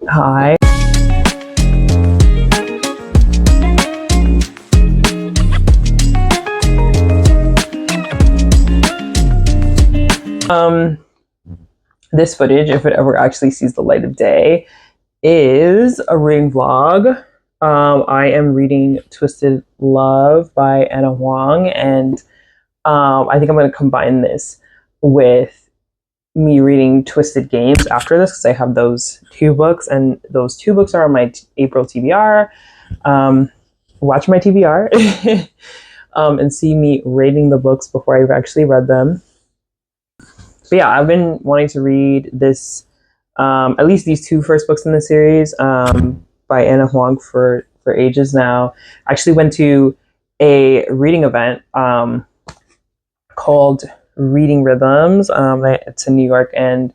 Hi. Um, this footage, if it ever actually sees the light of day, is a reading vlog. I am reading Twisted Love by Anna Huang, and I think I'm going to combine this with me reading Twisted Games after this because I have those two books, and those two books are on my April TBR. Watch my TBR and see me rating the books before I've actually read them. But yeah, I've been wanting to read this, at least these two first books in the series by Anna Huang for ages now. I actually went to a reading event called Reading Rhythms. It's in New York, and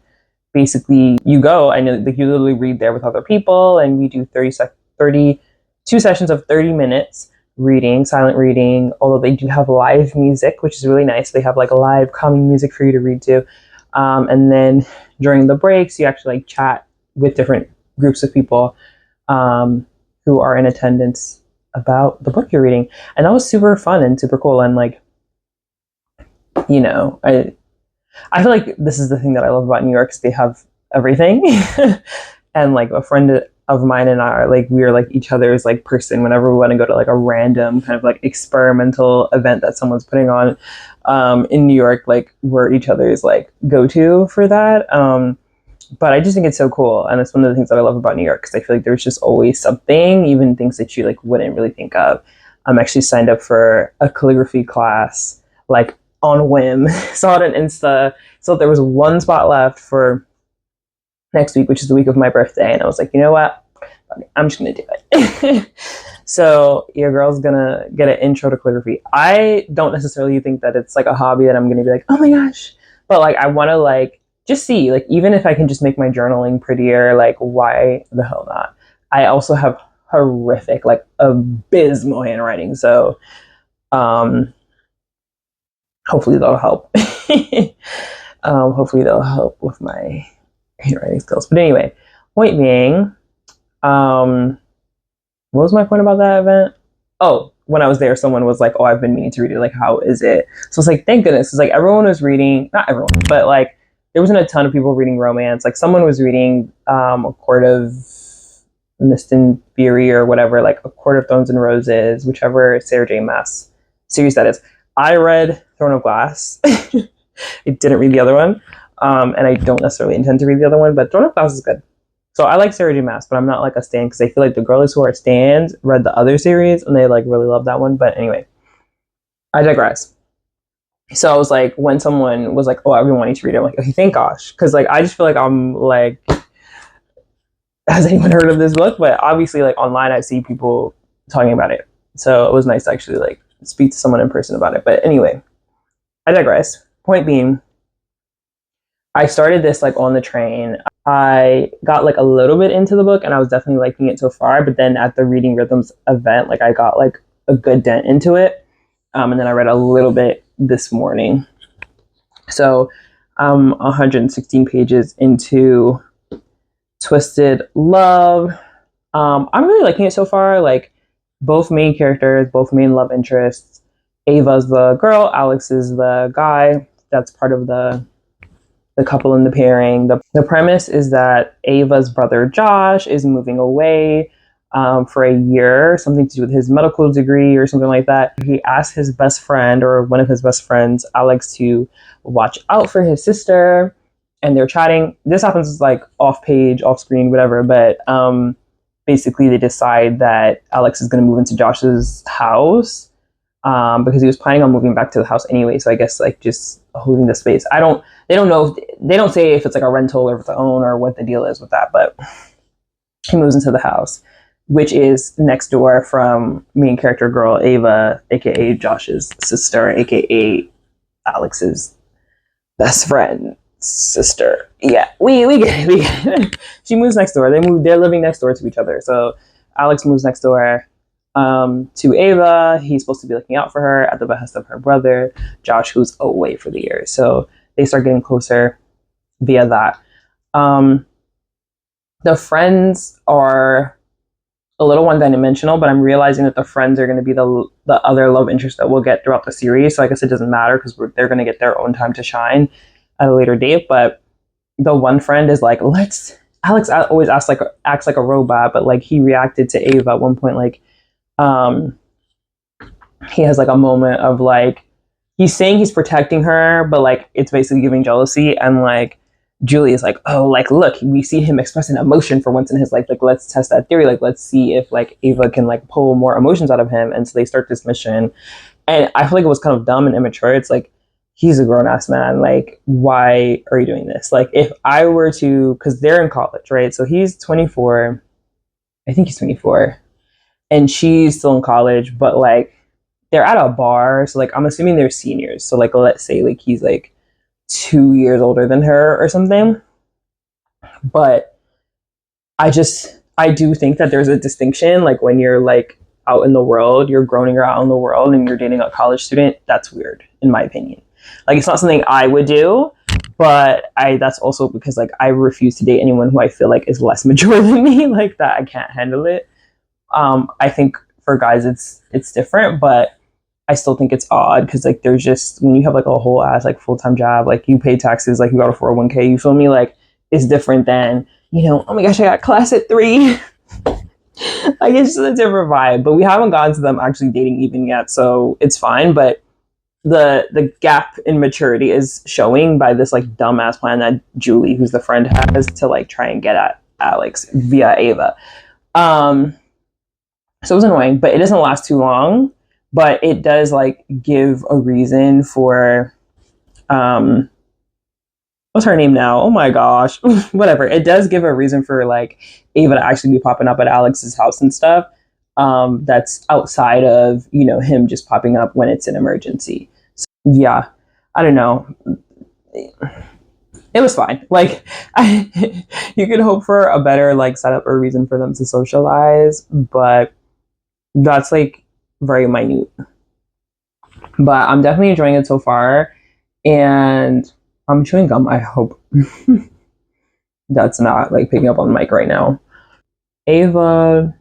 basically you go and you literally read there with other people, and we do 32 sessions of 30 minutes reading, silent reading, although they do have live music, which is really nice. They have like a live calming music for you to read to. And then during the breaks, you actually like chat with different groups of people who are in attendance about the book you're reading. And that was super fun and super cool. And like, you know, I feel like this is the thing that I love about New York is they have everything. And like a friend of mine and I are like, we are like each other's like person whenever we want to go to like a random kind of like experimental event that someone's putting on in New York, like we're each other's like go-to for that. But I just think it's so cool. And it's one of the things that I love about New York because I feel like there's just always something, even things that you like wouldn't really think of. I'm actually signed up for a calligraphy class, like on a whim. Saw it on Insta. So there was one spot left for next week, which is the week of my birthday. And I was like, you know what? I'm just going to do it. So your girl's going to get an intro to calligraphy. I don't necessarily think that it's like a hobby that I'm going to be like, oh my gosh. But like, I want to like just see, like, even if I can just make my journaling prettier, like why the hell not? I also have horrific, like abysmal handwriting. So hopefully that'll help. Hopefully that'll help with my handwriting skills. But anyway, point being, what was my point about that event? Oh, when I was there, someone was like, oh, I've been meaning to read it. Like, how is it? So it's like, thank goodness. It's like everyone was reading, not everyone, but like there wasn't a ton of people reading romance. Like someone was reading A Court of Mist and Fury or whatever, like A Court of Thorns and Roses, whichever Sarah J. Maas series that is. I read Throne of Glass. I didn't read the other one. And I don't necessarily intend to read the other one, but Throne of Glass is good. So I like Sarah J. Maas, but I'm not like a stan because I feel like the girls who are stans read the other series and they like really love that one. But anyway, I digress. So I was like, when someone was like, oh, I've been wanting to read it, I'm like, okay, thank gosh. Because like, I just feel like I'm like, has anyone heard of this book? But obviously like online, I see people talking about it. So it was nice to actually like speak to someone in person about it. But anyway, I digress. Point being, I started this like on the train. I got like a little bit into the book and I was definitely liking it so far. But then at the Reading Rhythms event, like I got like a good dent into it. And then I read a little bit this morning. So I'm 116 pages into Twisted Love. I'm really liking it so far. Like both main characters, both main love interests. Ava's the girl, Alex is the guy. That's part of the couple in the pairing. The premise is that Ava's brother Josh is moving away for a year, something to do with his medical degree or something like that. He asks his best friend or one of his best friends, Alex, to watch out for his sister. And they're chatting. This happens like off page, off screen, whatever. But basically they decide that Alex is going to move into Josh's house. Because he was planning on moving back to the house anyway. So I guess like just holding the space. They don't know they don't say if it's like a rental or if it's a own or what the deal is with that, but he moves into the house, which is next door from main character girl Ava, aka Josh's sister, aka Alex's best friend sister. Yeah, we get it. We get it. She moves next door. They're living next door to each other. So Alex moves next door to Ava. He's supposed to be looking out for her at the behest of her brother, Josh, who's away for the year. So they start getting closer via that. The friends are a little one dimensional, but I'm realizing that the friends are going to be the other love interest that we'll get throughout the series. So I guess it doesn't matter because they're going to get their own time to shine at a later date. But the one friend is like, let's. Alex always acts like a robot, but like he reacted to Ava at one point. Like, um, he has like a moment of like he's saying he's protecting her, but like it's basically giving jealousy, and like Julie is like, oh, like look, we see him expressing emotion for once in his life. Like let's test that theory. Like let's see if like Ava can like pull more emotions out of him. And so they start this mission, and I feel like it was kind of dumb and immature. It's like he's a grown ass man. Like why are you doing this? Like if I were to, because they're in college, right? So he's 24. I think he's 24, and she's still in college, but like they're at a bar, so like I'm assuming they're seniors. So like let's say like he's like 2 years older than her or something. But I do think that there's a distinction. Like when you're like out in the world, you're grown and you're out in the world and you're dating a college student, that's weird, in my opinion. Like it's not something I would do, but I that's also because like I refuse to date anyone who I feel like is less mature than me, like that I can't handle it. I think for guys it's different, but I still think it's odd because like there's just when you have like a whole ass like full time job, like you pay taxes, like you got a 401k, you feel me? Like it's different than, oh my gosh, I got class at 3. Like it's just a different vibe. But we haven't gotten to them actually dating even yet, so it's fine. But the gap in maturity is showing by this like dumbass plan that Julie, who's the friend, has to like try and get at Alex via Ava. Um so it was annoying, but it doesn't last too long. But it does like give a reason for um what's her name now? Oh my gosh. Whatever. It does give a reason for like Ava to actually be popping up at Alex's house and stuff. That's outside of, him just popping up when it's an emergency. So, yeah. I don't know. It was fine. Like you could hope for a better like setup or reason for them to socialize, but that's like very minute. But I'm definitely enjoying it so far. And I'm chewing gum. I hope that's not like picking up on the mic right now. Ava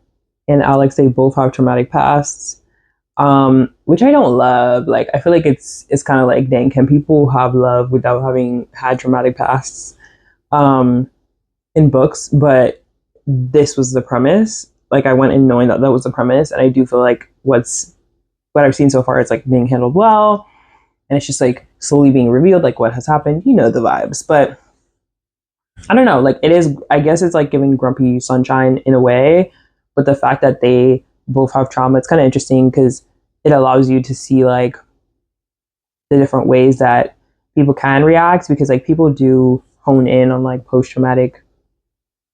and Alex, they both have traumatic pasts, which I don't love. Like, I feel like it's kind of like, dang, can people have love without having had traumatic pasts in books? But this was the premise. Like, I went in knowing that that was the premise, and I do feel like what I've seen so far is like being handled well, and it's just like slowly being revealed, like what has happened. You know the vibes, but I don't know. Like it is. I guess it's like giving Grumpy Sunshine in a way, but the fact that they both have trauma, it's kind of interesting because it allows you to see like the different ways that people can react because like people do hone in on like post traumatic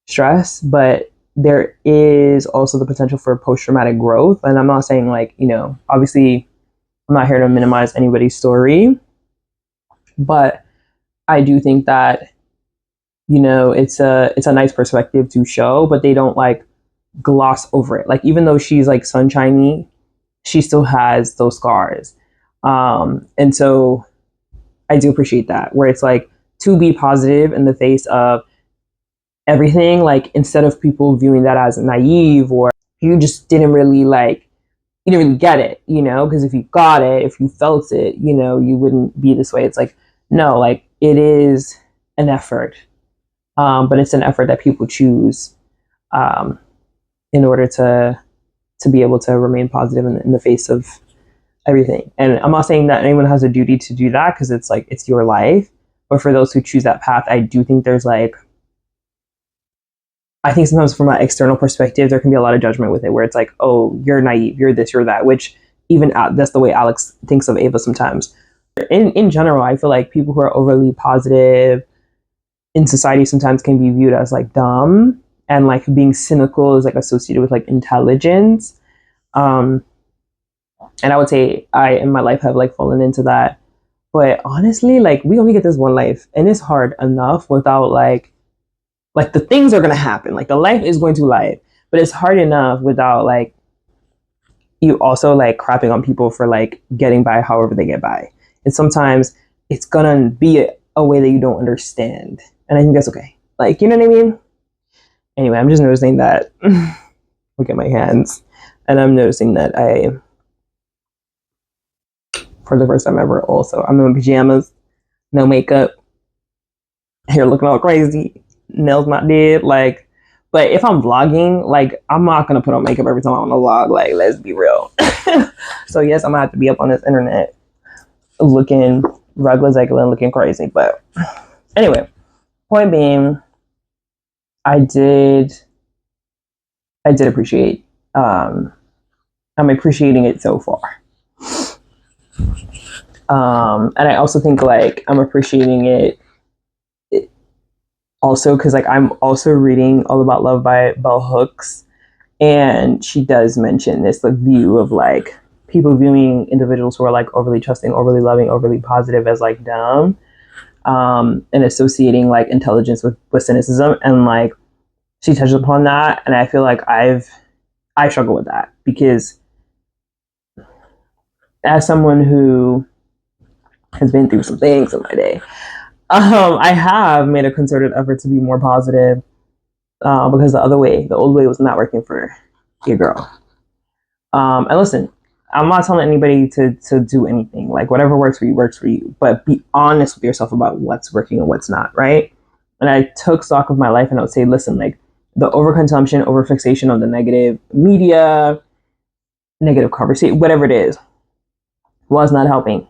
stress, but there is also the potential for post traumatic growth. And I'm not saying like obviously I'm not here to minimize anybody's story, but I do think that it's a nice perspective to show, but they don't like gloss over it. Like even though she's like sunshiny, she still has those scars. And so I do appreciate that where it's like to be positive in the face of everything, like instead of people viewing that as naive or you just didn't really like you didn't really get it, because if you got it, if you felt it, you wouldn't be this way. It's like, no, like it is an effort, but it's an effort that people choose um, in order to be able to remain positive in the face of everything. And I'm not saying that anyone has a duty to do that because it's like it's your life. But for those who choose that path, I do think there's like I think sometimes from an external perspective, there can be a lot of judgment with it, where it's like, oh, you're naive, you're this, you're that, which even that's the way Alex thinks of Ava sometimes. In general, I feel like people who are overly positive in society sometimes can be viewed as like dumb, and like being cynical is like associated with like intelligence. Um, and I would say I in my life have like fallen into that. But honestly, like we only get this one life, and it's hard enough without like the things are gonna happen. Like the life is going to life, but it's hard enough without like you also like crapping on people for like getting by however they get by. And sometimes it's gonna be a way that you don't understand, and I think that's okay. Like you know what I mean? Anyway, I'm just noticing that. Look at my hands. And I'm noticing that for the first time ever, also, I'm in pajamas, no makeup, hair looking all crazy, nails not did. Like, but if I'm vlogging, like, I'm not gonna put on makeup every time I'm on a vlog. Like, let's be real. So yes, I'm gonna have to be up on this internet looking regular, regular, looking crazy. But anyway, point being, I did, I did appreciate. I'm appreciating it so far. And I also think like I'm appreciating it also because like I'm also reading All About Love by Bell Hooks, and she does mention this like view of like people viewing individuals who are like overly trusting, overly loving, overly positive as like dumb, and associating like intelligence with cynicism, and like she touches upon that, and I feel like I struggle with that because as someone who has been through some things in my day, I have made a concerted effort to be more positive because the old way was not working for your girl. And listen, I'm not telling anybody to do anything. Like whatever works for you. But be honest with yourself about what's working and what's not, right? And I took stock of my life and I would say, listen, like the overconsumption, overfixation on the negative media, negative conversation, whatever it is, was not helping.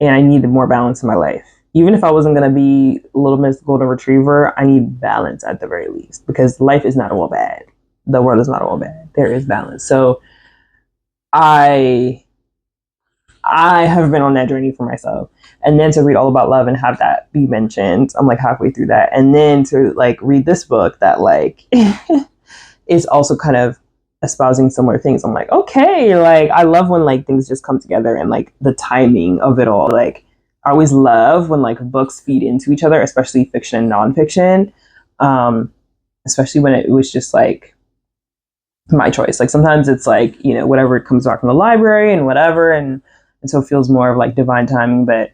And I needed more balance in my life. Even if I wasn't gonna be Little Miss Golden Retriever, I need balance at the very least because life is not all bad. The world is not all bad. There is balance. So I I have been on that journey for myself. And then to read All About Love and have that be mentioned, I'm like halfway through that. And then to like read this book that like is also kind of espousing similar things. I'm like, okay, like I love when like things just come together and like the timing of it all. Like I always love when like books feed into each other, especially fiction and nonfiction. Um, Especially when it was just like my choice. Like sometimes it's like, you know, whatever comes back from the library and whatever, and so it feels more of like divine timing. But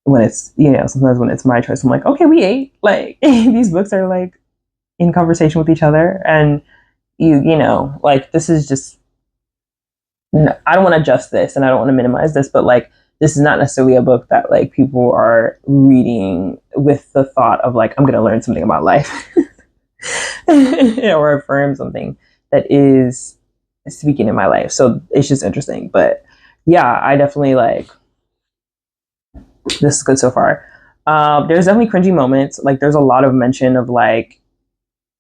when it's, you know, sometimes when it's my choice, I'm like, okay, we ate. Like these books are like in conversation with each other, and you know, like this is just, I don't want to adjust this and I don't want to minimize this, but like this is not necessarily a book that like people are reading with the thought of like I'm gonna learn something about life or affirm something that is speaking in my life. So it's just interesting. But yeah, I definitely like this is good so far. There's definitely cringy moments. Like there's a lot of mention of like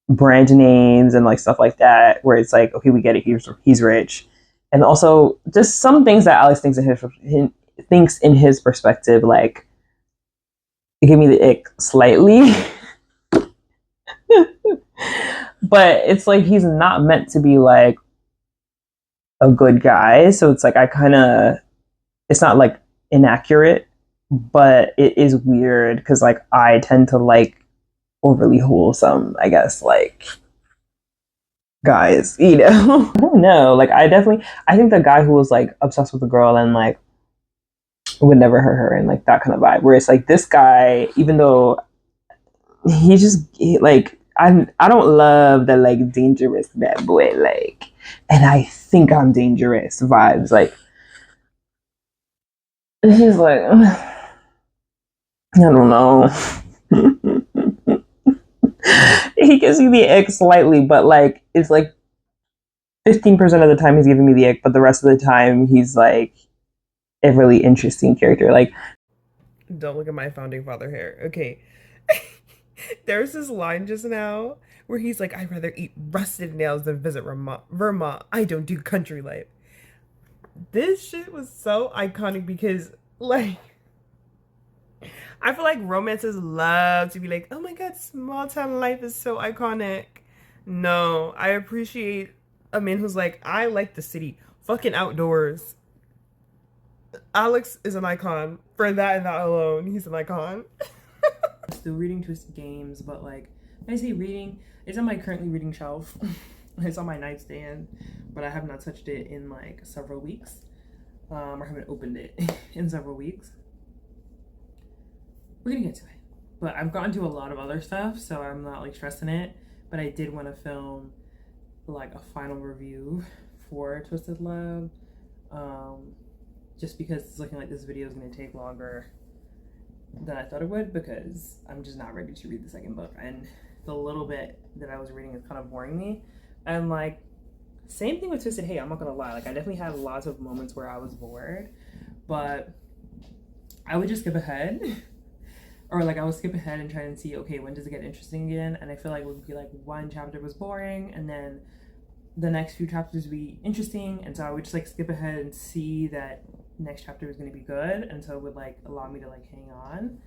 brand names and like stuff like that, where it's like, okay, we get it. He's rich, and also just some things that Alex thinks in his perspective, like it gave me the ick slightly. But it's like he's not meant to be like a good guy, so it's like I kind of, it's not like inaccurate, but it is weird because like I tend to like overly wholesome, I guess, like guys, you know. I don't know, like I think the guy who was like obsessed with the girl and like would never hurt her and like that kind of vibe, where it's like this guy, even though like I don't love the like dangerous bad boy, like, and I think I'm dangerous vibes, like he's like I don't know. He gives you the ick slightly, but like it's like 15% of the time he's giving me the ick, but the rest of the time he's like a really interesting character. Like, don't look at my founding father hair. Okay. There's this line just now where he's like, I'd rather eat rusted nails than visit Vermont. I don't do country life. This shit was so iconic because, like, I feel like romances love to be like, oh my god, small town life is so iconic. No, I appreciate a man who's like, I like the city, fucking outdoors. Alex is an icon for that and that alone. He's an icon. Still reading Twisted Games, but like when I say reading, it's on my currently reading shelf. It's on my nightstand, but I have not touched it in like several weeks. Or haven't opened it in several weeks. We're gonna get to it. but I've gotten to a lot of other stuff, so I'm not like stressing it. But I did want to film like a final review for Twisted Love, just because it's looking like this video is going to take longer than I thought it would, because I'm just not ready to read the second book, and the little bit that I was reading is kind of boring me. And like, same thing with Twisted Hate, I'm not gonna lie, like I definitely had lots of moments where I was bored, but I would just skip ahead or like I would skip ahead and try and see, okay, when does it get interesting again? And I feel like it would be like one chapter was boring and then the next few chapters would be interesting, and so I would just like skip ahead and see that next chapter was going to be good, and so it would like allow me to like hang on.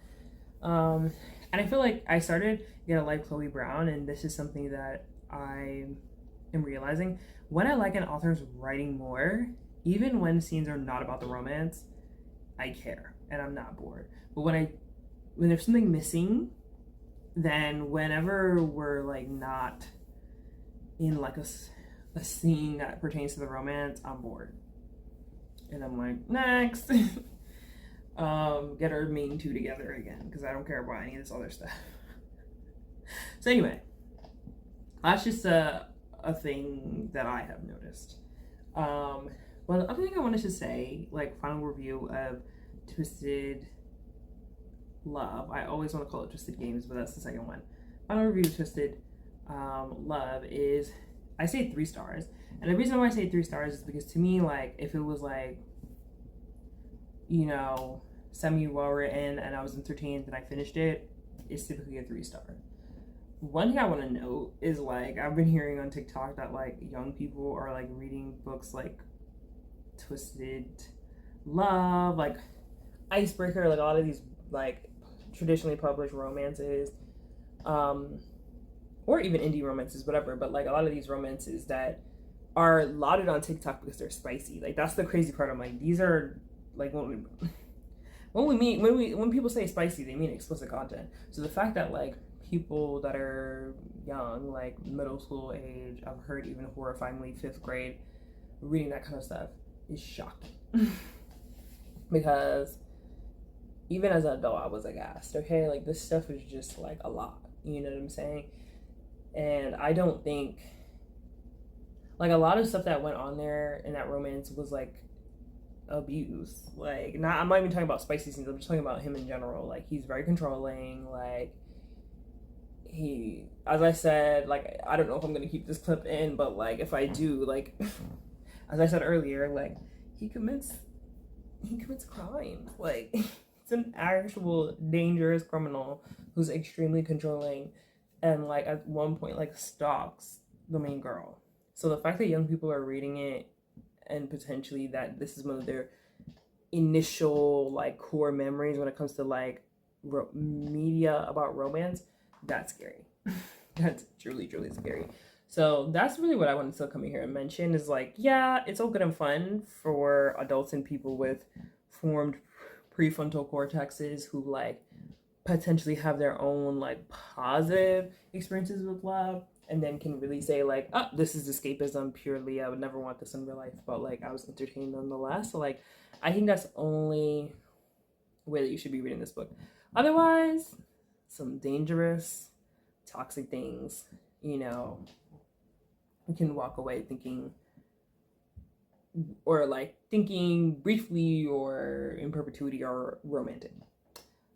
And I feel like I started Get a Life Chloe Brown, and this is something that I am realizing. When I like an author's writing more, even when scenes are not about the romance, I care and I'm not bored. But when there's something missing, then whenever we're like not in like a scene that pertains to the romance, I'm bored. And I'm like, next. Get our main two together again, because I don't care about any of this other stuff. So anyway, that's just a thing that I have noticed. Well, the other thing I wanted to say, like final review of Twisted Love. I always want to call it Twisted Games, but that's the second one. Final review of Twisted Love is, I say 3 stars. And the reason why I say 3 stars is because to me, like, if it was like, you know, semi well written and I was entertained and I finished it, it's typically a 3-star. One thing I want to note is like, I've been hearing on TikTok that like young people are like reading books like Twisted Love, like Icebreaker, like a lot of these like traditionally published romances, or even indie romances, whatever, but like a lot of these romances that are lauded on TikTok because they're spicy. Like that's the crazy part. I'm like, these are like when people say spicy, they mean explicit content. So the fact that like people that are young, like middle school age, I've heard even horrifyingly 5th grade, reading that kind of stuff is shocking. Because even as an adult, I was aghast. Okay, like this stuff is just like a lot. You know what I'm saying? And I don't think like a lot of stuff that went on there in that romance was like abuse. Like I'm not even talking about spicy scenes. I'm just talking about him in general. Like he's very controlling. Like he, as I said, like I don't know if I'm gonna keep this clip in, but like if I do, like as I said earlier, like he commits crimes. Like it's an actual dangerous criminal who's extremely controlling and like at one point like stalks the main girl. So the fact that young people are reading it and potentially that this is one of their initial like core memories when it comes to like media about romance, that's scary. That's truly scary. So that's really what I wanted to come in here and mention is like, yeah, it's all good and fun for adults and people with formed prefrontal cortexes who like potentially have their own like positive experiences with love and then can really say like, oh, this is escapism purely, I would never want this in real life, but like I was entertained nonetheless. So like I think that's the only way that you should be reading this book. Otherwise, some dangerous toxic things, you know, you can walk away thinking, or like thinking briefly or in perpetuity or romantic.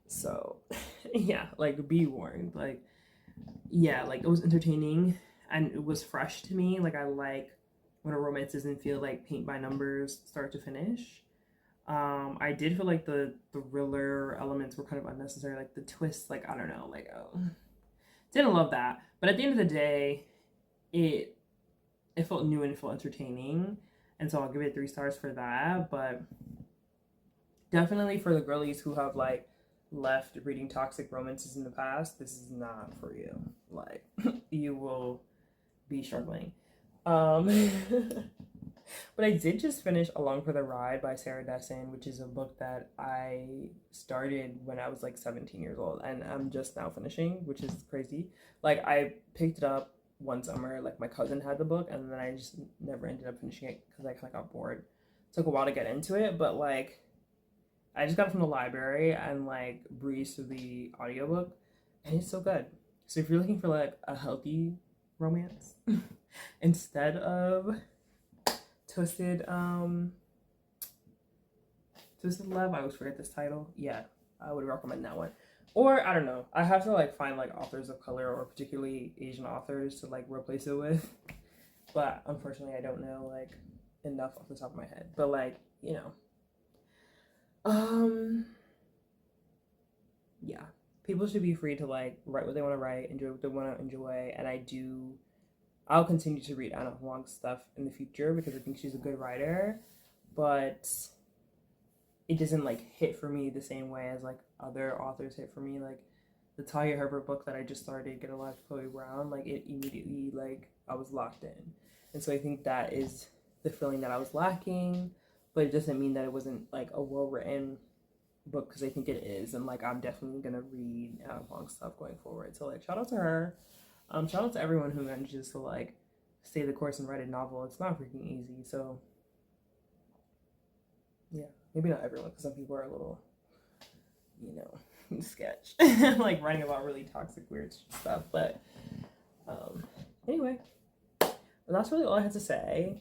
So yeah, like be warned. Like yeah, like it was entertaining and it was fresh to me. Like I like when a romance doesn't feel like paint by numbers start to finish. I did feel like the thriller elements were kind of unnecessary, like the twist, like I don't know, like didn't love that. But at the end of the day, it felt new and it felt entertaining, and so I'll give it 3 stars for that. But definitely for the girlies who have like left reading toxic romances in the past, this is not for you. Like you will be struggling. But I did just finish Along for the Ride by Sarah Dessen, which is a book that I started when I was like 17 years old and I'm just now finishing, which is crazy. Like I picked it up one summer, like my cousin had the book, and then I just never ended up finishing it because I kind of got bored. It took a while to get into it, but like I just got it from the library and like breezed through the audiobook. and it's so good. So if you're looking for like a healthy romance instead of Twisted Twisted Love, I always forget this title. Yeah, I would recommend that one. Or I don't know, I have to like find like authors of color or particularly Asian authors to like replace it with. But unfortunately, I don't know like enough off the top of my head. But like um, yeah, people should be free to like write what they want to write, enjoy what they want to enjoy, and I'll continue to read Anna Huang's stuff in the future because I think she's a good writer, but it doesn't like hit for me the same way as like other authors hit for me. Like the Talia Herbert book that I just started, Get a Life, Chloe Brown, like it immediately like I was locked in, and so I think that is the feeling that I was lacking, but it doesn't mean that it wasn't like a well written book because I think it is, and like I'm definitely gonna read Anna Huang's stuff going forward. So like shout out to her, shout out to everyone who manages to like stay the course and write a novel. It's not freaking easy. So yeah, maybe not everyone because some people are a little, sketch, like writing about really toxic, weird stuff. But anyway, that's really all I had to say.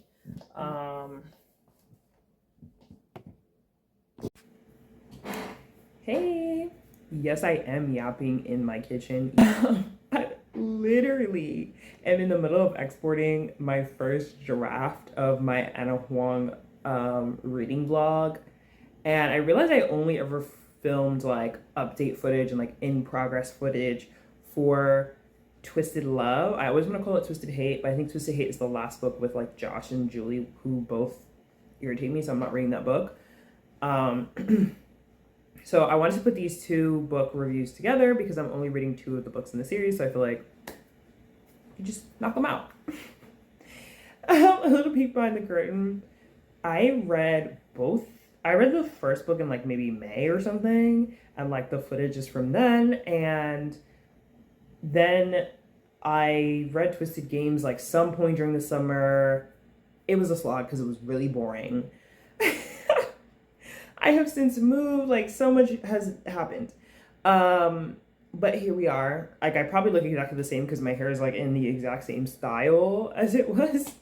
Hey, yes, I am yapping in my kitchen. I literally am in the middle of exporting my first draft of my Anna Huang reading vlog, and I realized I only ever filmed like update footage and like in progress footage for Twisted Love. I always want to call it Twisted Hate, but I think Twisted Hate is the last book with like Josh and Julie, who both irritate me, so I'm not reading that book. So I wanted to put these two book reviews together because I'm only reading two of the books in the series, so I feel like you just knock them out. A little peek behind the curtain. I read both. I read the first book in like maybe May or something, and like the footage is from then, and then I read Twisted Games like some point during the summer. It was a slog because it was really boring. I have since moved, like so much has happened. But here we are. Like I probably look exactly the same because my hair is like in the exact same style as it was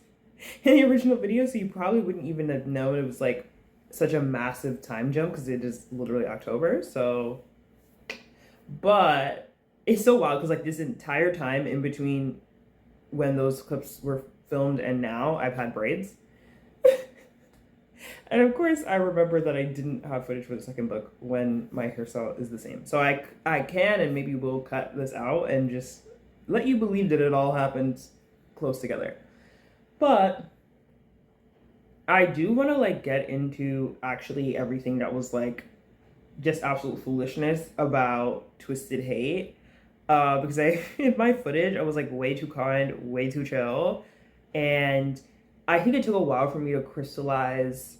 in the original video, so you probably wouldn't even have known it was like such a massive time jump because it is literally October. So, but it's so wild because like this entire time in between when those clips were filmed and now I've had braids. And of course, I remember that I didn't have footage for the second book when my hairstyle is the same. So I can and maybe will cut this out and just let you believe that it all happened close together. But I do want to like get into actually everything that was like just absolute foolishness about Twisted Hate. Because in my footage, I was like way too kind, way too chill. And I think it took a while for me to crystallize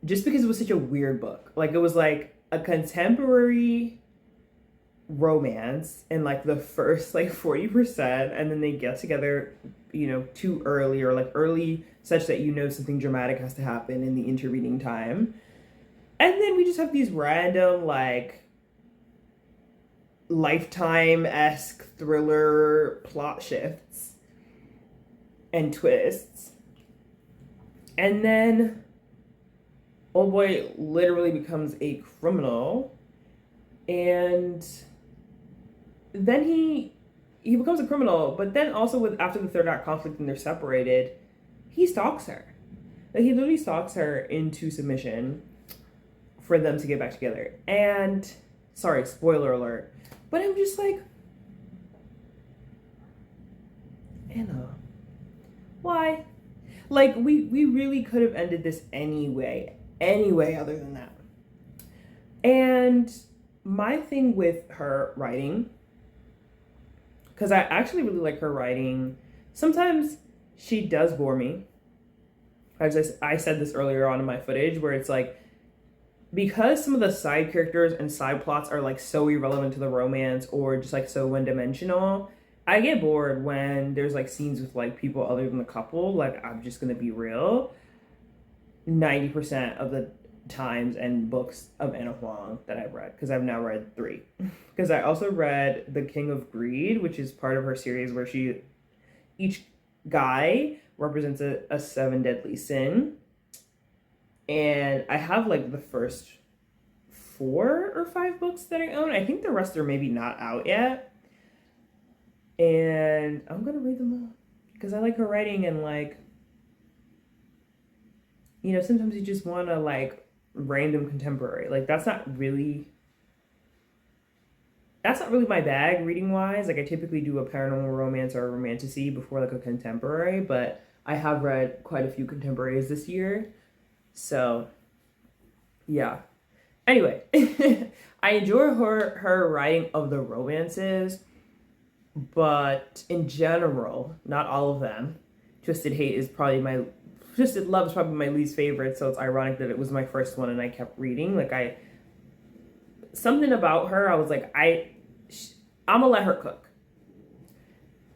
just because it was such a weird book. Like it was like a contemporary romance in like the first like 40%, and then they get together, too early or like early such that something dramatic has to happen in the intervening time. And then we just have these random like Lifetime-esque thriller plot shifts and twists. And then old boy literally becomes a criminal, and then he becomes a criminal, but then also after the third act conflict and they're separated, he stalks her. Like he literally stalks her into submission for them to get back together. And sorry, spoiler alert, but I'm just like, Anna, why? Like we really could have ended this anyway other than that. And my thing with her writing, because I actually really like her writing, sometimes she does bore me. As I said this earlier on in my footage, where it's like, because some of the side characters and side plots are like so irrelevant to the romance or just like so one-dimensional, I get bored when there's like scenes with like people other than the couple. Like I'm just gonna be real, 90% of the times and books of Anna Huang that I've read, because I've now read three. Because I also read The King of Greed, which is part of her series where each guy represents a seven deadly sin. And I have like the first 4 or 5 books that I own. I think the rest are maybe not out yet. And I'm gonna read them all because I like her writing, and like, sometimes you just want to like random contemporary. Like that's not really my bag reading wise. Like I typically do a paranormal romance or a romantasy before like a contemporary, but I have read quite a few contemporaries this year. So, yeah. Anyway, I enjoy her writing of the romances, but in general, not all of them. Twisted Love is probably my least favorite, so it's ironic that it was my first one and I kept reading. Something about her, I was like, I'm gonna let her cook.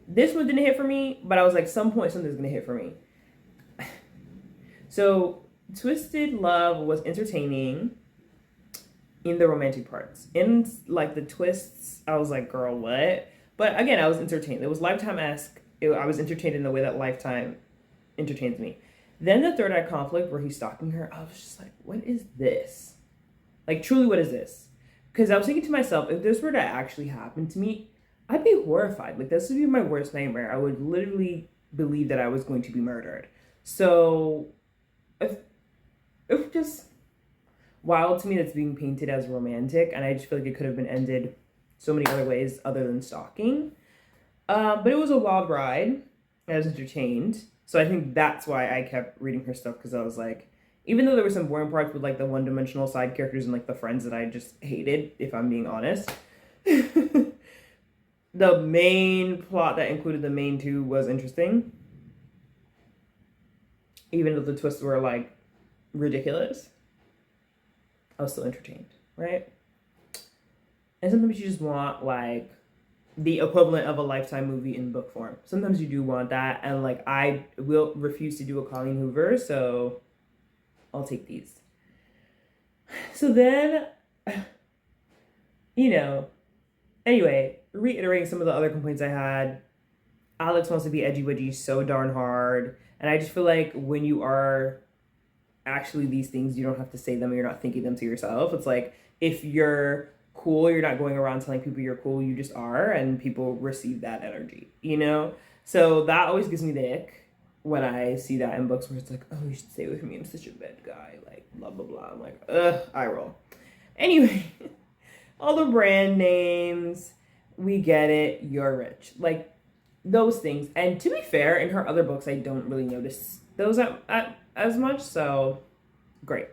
This one didn't hit for me, but I was like, some point something's gonna hit for me. So Twisted Love was entertaining in the romantic parts. In like the twists, I was like, girl, what? But again, I was entertained. It was Lifetime-esque. I was entertained in the way that Lifetime entertains me. Then the third eye conflict where he's stalking her, I was just like, what is this? Like, truly, what is this? Because I was thinking to myself, if this were to actually happen to me, I'd be horrified. Like, this would be my worst nightmare. I would literally believe that I was going to be murdered. So, if just wild to me that's being painted as romantic, and I just feel like it could have been ended so many other ways other than stalking. But it was a wild ride. I was entertained. So I think that's why I kept reading her stuff, because I was like, even though there were some boring parts with like the one-dimensional side characters and like the friends that I just hated, if I'm being honest, the main plot that included the main two was interesting. Even though the twists were like ridiculous, I was still entertained, right? And sometimes you just want like the equivalent of a Lifetime movie in book form. Sometimes you do want that, and like I will refuse to do a Colleen Hoover, so I'll take these. So then, anyway, reiterating some of the other complaints I had, Alex wants to be edgy wedgy so darn hard, and I just feel like when you are actually these things, you don't have to say them, and you're not thinking them to yourself. It's like, if you're cool, you're not going around telling people you're cool, you just are, and people receive that energy, So that always gives me the ick when I see that in books where it's like, oh, you should stay with me, I'm such a bad guy, like blah blah blah. I'm like, I roll. Anyway, all the brand names, we get it, you're rich, like those things. And to be fair, in her other books I don't really notice those as much, so great.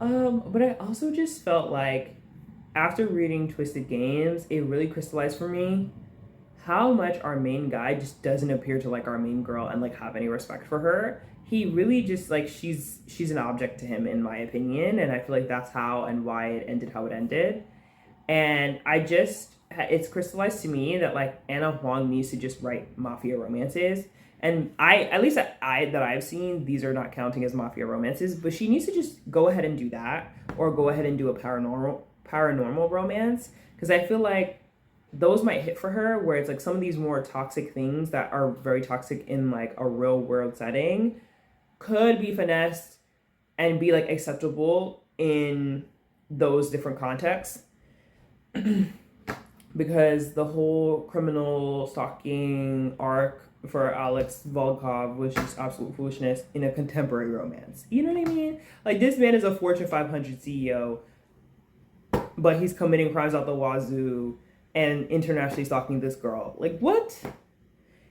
But I also just felt like after reading Twisted Games, it really crystallized for me how much our main guy just doesn't appear to like our main girl and like have any respect for her. He really just like, she's an object to him, in my opinion, and I feel like that's how and why it ended how it ended. And it's crystallized to me that like Anna Huang needs to just write mafia romances. And at least that I've seen, these are not counting as mafia romances, but she needs to just go ahead and do that, or go ahead and do a paranormal romance, because I feel like those might hit for her, where it's like some of these more toxic things that are very toxic in like a real world setting could be finessed and be like acceptable in those different contexts. Because the whole criminal stalking arc for Alex Volkov was just absolute foolishness in a contemporary romance. You know what I mean? Like, this man is a Fortune 500 CEO, but he's committing crimes out the wazoo and internationally stalking this girl. Like, what?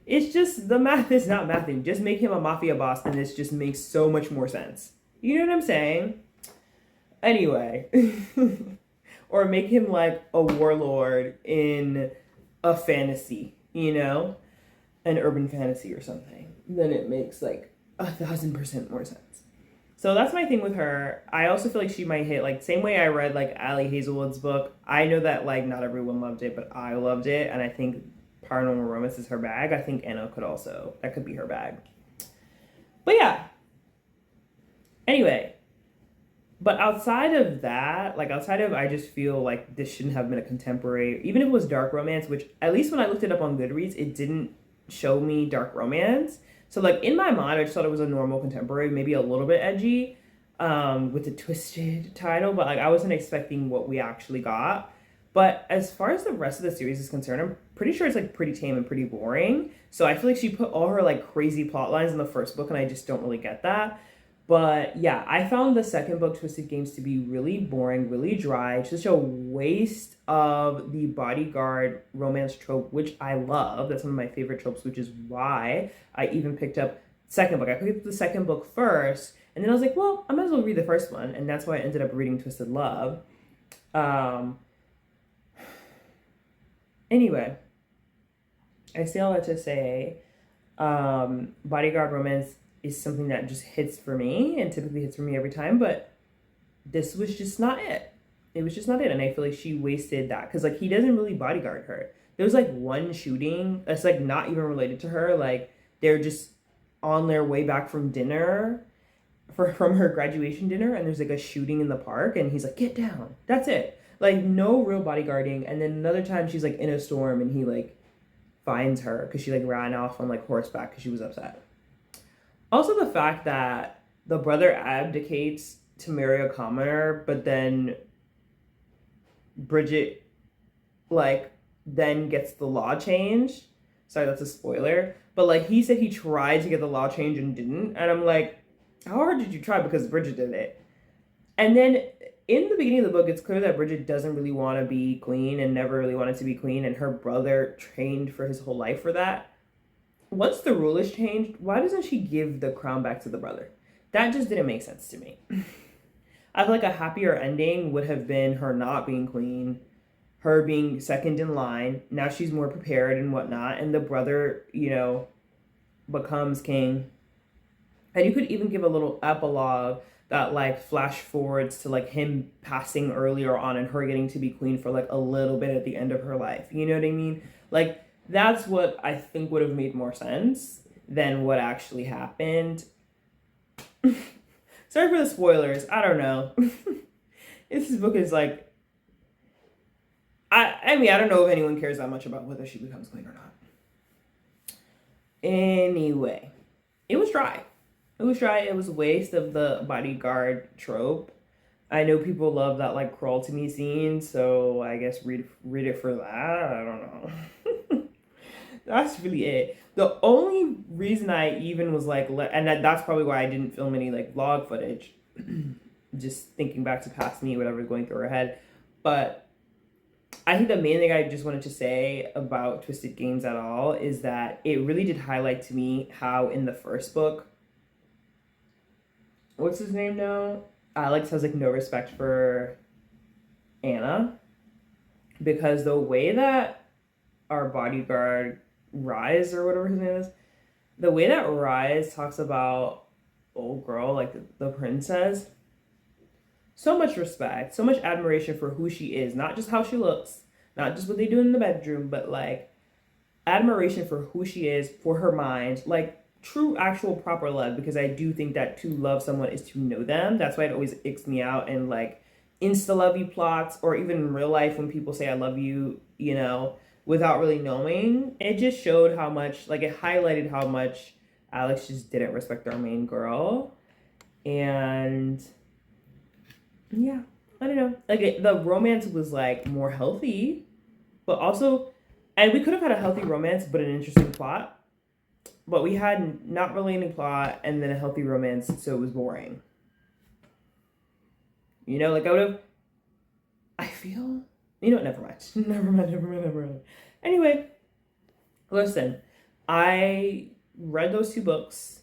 It's just, the math is not mathing. Just make him a mafia boss and this just makes so much more sense. You know what I'm saying? Anyway. Or make him like a warlord in a fantasy, an urban fantasy or something. Then it makes like 1,000% more sense. So that's my thing with her. I also feel like she might hit, like, same way I read like Ali Hazelwood's book. I know that like not everyone loved it, but I loved it, and I think paranormal romance is her bag. I think Anna that could be her bag. But yeah, Anyway, but outside of that, like outside of, I just feel like this shouldn't have been a contemporary, even if it was dark romance, which at least when I looked it up on Goodreads, it didn't show me dark romance. So like in my mind, I just thought it was a normal contemporary, maybe a little bit edgy, with a twisted title, but like I wasn't expecting what we actually got. But as far as the rest of the series is concerned, I'm pretty sure it's like pretty tame and pretty boring. So I feel like she put all her like crazy plot lines in the first book, and I just don't really get that. But yeah, I found the second book, Twisted Games, to be really boring, really dry, just a waste of the bodyguard romance trope, which I love. That's one of my favorite tropes, which is why I even picked up second book. I picked up the second book first, and then I was like, well, I might as well read the first one, and that's why I ended up reading Twisted Love. Um, anyway, I say all that to say, bodyguard romance is something that just hits for me and typically hits for me every time, but this was just not it. It was just not it. And I feel like she wasted that because like he doesn't really bodyguard her. There was like one shooting that's like not even related to her. Like they're just on their way back from dinner from her graduation dinner, and there's like a shooting in the park, and he's like, get down. That's it. Like no real bodyguarding. And then another time she's like in a storm and he like finds her because she like ran off on like horseback because she was upset. Also, the fact that the brother abdicates to marry a commoner, but then Bridget, like, then gets the law changed. Sorry, that's a spoiler. But, like, he said he tried to get the law changed and didn't. And I'm like, how hard did you try? Because Bridget did it. And then in the beginning of the book, it's clear that Bridget doesn't really want to be queen and never really wanted to be queen. And her brother trained for his whole life for that. Once the rule is changed, why doesn't she give the crown back to the brother? That just didn't make sense to me. I feel like a happier ending would have been her not being queen, her being second in line. Now she's more prepared and whatnot, and the brother, you know, becomes king. And you could even give a little epilogue that like flash forwards to like him passing earlier on and her getting to be queen for like a little bit at the end of her life. You know what I mean? Like that's what I think would have made more sense than what actually happened. Sorry for the spoilers. I don't know. This book is like, I mean, I don't know if anyone cares that much about whether she becomes queen or not. Anyway, it was dry. It was dry. It was a waste of the bodyguard trope. I know people love that like crawl to me scene, so I guess read it for that. I don't know. That's really it. The only reason I even was like, and that's probably why I didn't film any like vlog footage, just thinking back to past me, whatever was going through her head. But I think the main thing I just wanted to say about Twisted Games at all is that it really did highlight to me how in the first book, what's his name now? Alex has like no respect for Anna, because the way that our bodyguard Rise or whatever his name is, the way that Rise talks about old girl, like the princess, so much respect, so much admiration for who she is, not just how she looks, not just what they do in the bedroom, but like admiration for who she is, for her mind, like true, actual, proper love, because I do think that to love someone is to know them. That's why it always icks me out in like insta love you plots, or even in real life when people say I love you, you know, without really knowing. It just showed how much, like it highlighted how much Alex just didn't respect our main girl. And yeah, I don't know. Like the romance was like more healthy, but also, and we could have had a healthy romance, but an interesting plot. But we had not really any plot and then a healthy romance, so it was boring. You know, like I would have, I feel, you know what, never mind. Never mind. Anyway, listen, I read those two books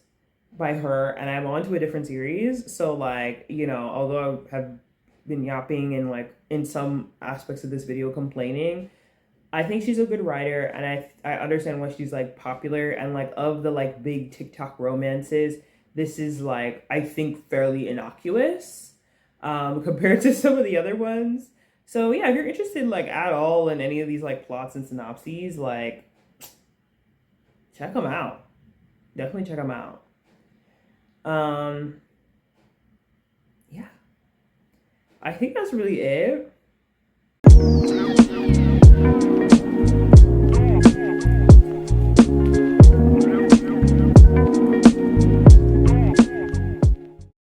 by her and I'm on to a different series. So like, you know, although I have been yapping and like in some aspects of this video complaining, I think she's a good writer, and I understand why she's like popular, and like of the like big TikTok romances, this is like I think fairly innocuous compared to some of the other ones. So yeah, if you're interested like at all in any of these like plots and synopses, like check them out. Definitely check them out. I think that's really it.